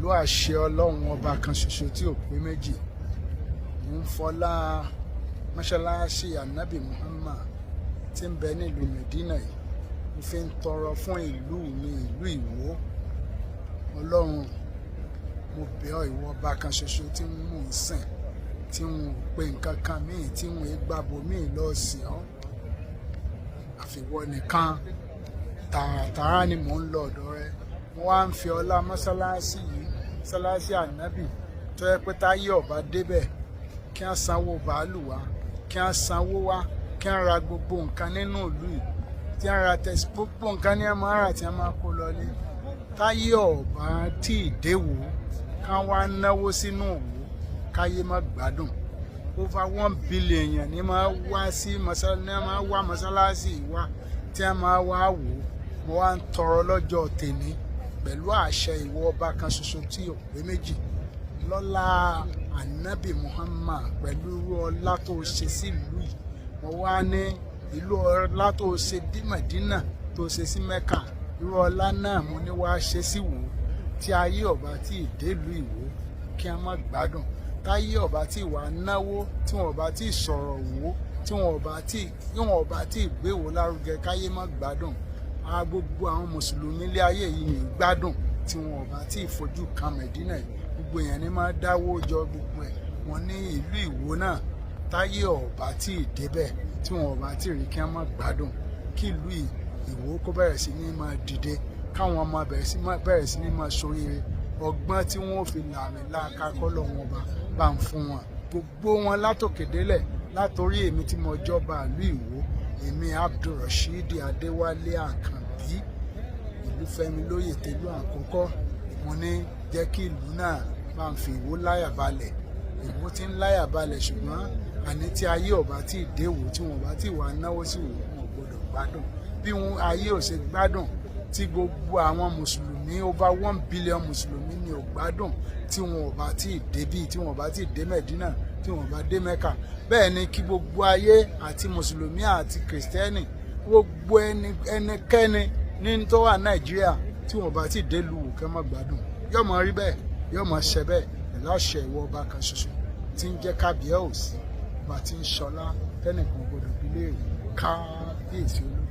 pẹ̀lú àṣẹ Ọlọ́run ọba kan ṣoṣo tí ò pé méjì. Mo ń fọlá Mosalasi Anobi Muhammad tí ń bẹ nílùú Medina yìí. Mo fi ń tọrọ fún ìlú mi, ìlú Ìwó. Ọlọ́run, mo bẹ̀ ọ́ ìwọ ọba kan ṣoṣo tí mò ń sìn, tí n ò pe nǹkan kan míì, tí n ò gbàbọ̀ míì lọ sí ọ́. Àfiwọ́ nìkan tààràtàrà ni mò ń lọ ọ̀dọ̀ rẹ. Mo wá ń fi ọlá mọ́sálásí yìí, Mosalasi Anobi, tó yẹ pé táyé ọba débẹ̀ kí wọ́n sanwó bàálù wá, kí wọ́n sanwó wá, kí wọ́n ra gbogbo nǹkan nínú ìlú yìí, tí wọ́n ra tẹ̀sí gbogbo nǹkan ní ẹ̀mọ́ ara tí wọ́n máa kó lọlé. Táyé ọba tí ì déwò ká wá náwó sínú òwò káyé má gbádùn. Over 1 billion èèyàn ní máa wá sí mọ́sálásí ìwá tí wọ́n máa wá wò. Mo wá ń tọrọ lọ́jọ́ tèmi pẹ̀lú àṣẹ ìwọ ọba kan ṣoṣo tí ò pé méjì, lọ́lá Anobi Muhammad, pẹ̀lú ọlá tó ṣe sí ìlú yìí. Mo wá ní ìlú ọlá tó ṣe dí Medina, tó ṣe sí Mẹ́kà, irú ọlá náà mo ní wá ṣe sí Ìwó, tí ayé ọba tí ì délùú Ìwó kí a má gbádùn. Táyé ọba tí wà náwó, tí wọn ọba tí sọ̀rọ̀ wò, tí wọn ọba tí gbéwò lárugẹ káyé má gbádùn. Gbogbo àwọn mùsùlùmí ilé ayé yìí ní gbádùn tí wọn ọba tí fojú kan Medina yìí. Gbogbo èèyàn ní máa dáwó jọ gbogbo ẹ̀. Wọ́n ní ìlú Ìwó náà táyé ọba tí débẹ̀ tí wọn ọba tí rí kí wọ́n má gbádùn. Kí ìlú Ìwó kó bẹ̀rẹ̀ sí ní máa dìde, káwọn ọmọ bẹ̀rẹ̀ sí ní máa ṣoríire. Ọgbọ́n tí wọ́n fi làmì láàká kọ́lọ̀ wọn bá ń fún wọn. Gbogbo wọn látòkè délẹ̀, látorí èmi tí mo jọba ìlú Ìwó, èmi Abdulrasheed Adéwálé Àkànbí, ìlú Fẹ́mi lóyè tẹ́lú àkọ́kọ́. Mo ní jẹ́ kí ìlú náà bá ń fi Ìwó láyà balẹ̀. Ìwó ti ń láyà balẹ̀, ṣùgbọ́n àní tí ayé ọba tí déwò, tí wọn ọba tí wà náwó sí Ìwó, wọn gbọdọ̀ gbádùn. Bí ayé ò ṣe gbádùn, tí gbogbo àwọn mùsùlùmí over 1 billion mùsùlùmí ni ò gbádùn, tí wọn ọba tí débí, tí wọn ọba tí dé Medina, tí wọn ọba dé Mẹ́kà. Bẹ́ẹ̀ ni kí gbogbo ayé àti mùsùlùmí àti kìrìsìtẹ́nì, gbogbo ẹnikẹ́ni ní tó wà Nàìjíríà tí wọn ọba tí dé lu kẹ́ má gbádùn. Yóò máa rí bẹ́ẹ̀, yóò máa ṣe bẹ́ẹ̀ pẹ̀lú àṣẹ ìwọ ọba kan ṣoṣo tí ń jẹ́ kábíyèsí, ọba tí ń ṣọlá tẹ́nìkan gbọdọ̀ bí léèrè. Kábíyèsí olú.